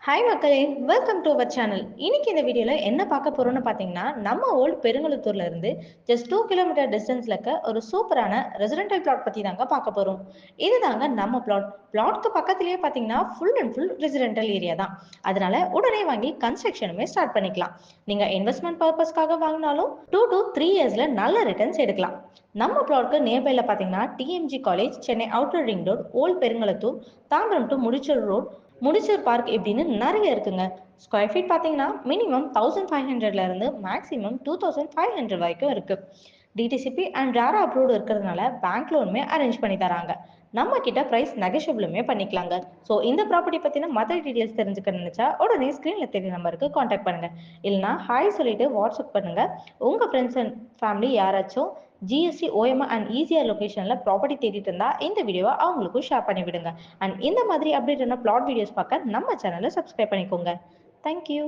Hi மக்களே, welcome to our channel. இன்னைக்கு இந்த வீடியோல என்ன பார்க்க போறோம்னு பார்த்தீங்கன்னா, நம்ம ஓல்ட் பெருங்குளத்தூர்ல இருந்து ஜஸ்ட் 2 கிலோமீட்டர் டிஸ்டன்ஸ்ல இருக்க ஒரு சூப்பரான ரெசிடென்டல் பிளாட் பத்தி தாங்க பார்க்க போறோம். இதுதாங்க நம்ம பிளாட். பிளாட்க்கு பக்கத்திலேயே பார்த்தீங்கன்னா full and full residential area தான். அதனால உடனே வாங்கி கன்ஸ்ட்ரக்ஷனுமே ஸ்டார்ட் பண்ணிக்கலாம். நீங்க இன்வெஸ்ட்மெண்ட் பர்பஸ்க்காக வாங்கினாலும் 2 to 3 இயர்ஸ்ல நல்ல ரிட்டர்ன்ஸ் எடுக்கலாம். நம்ம பிளாட்க்கு நியர்பைல பார்த்தீங்கன்னா DMG college, Chennai outer ring road, old Perungalathur, Tambaram to Mudichur road, Mudichur park இப்படின்னு நிறைய இருக்குங்க. ஸ்கொயர் ஃபீட் பார்த்தீங்கன்னா மினிமம் 1500ல இருந்து மேக்ஸிமம் 2500 வரைக்கும் இருக்கு. டிடிசிபி அண்ட் ரேரா அப்ரூவ்டு இருக்கிறதுனால பேங்க் லோனுமே அரேஞ்ச் பண்ணி தராங்க. நம்ம கிட்ட பிரைஸ் நெகஷியபிளுமே பண்ணிக்கலாங்க. ஸோ இந்த ப்ராப்பர்ட்டி பத்தின மற்ற டீடைல்ஸ் தெரிஞ்சுக்க நினைச்சா உடனே ஸ்கிரீன்ல தெரிய நம்பருக்கு காண்டாக்ட் பண்ணுங்க. இல்லைனா ஹாய் சொல்லிட்டு வாட்ஸ்அப் பண்ணுங்க. உங்க ஃப்ரெண்ட்ஸ் அண்ட் ஃபேமிலி யாராச்சும் ஜிஎஸ்டி, ஓஎம்ஆர் அண்ட் ஈஸியாக லொகேஷன்ல ப்ராப்பர்ட்டி தேடிட்டு இருந்தா இந்த வீடியோவை அவங்களுக்கும் ஷேர் பண்ணி விடுங்க. அண்ட் இந்த மாதிரி அப்டேட்டான பிளாட் வீடியோஸ் பார்க்க நம்ம சேனலை சப்ஸ்கிரைப் பண்ணிக்கோங்க. தேங்க்யூ.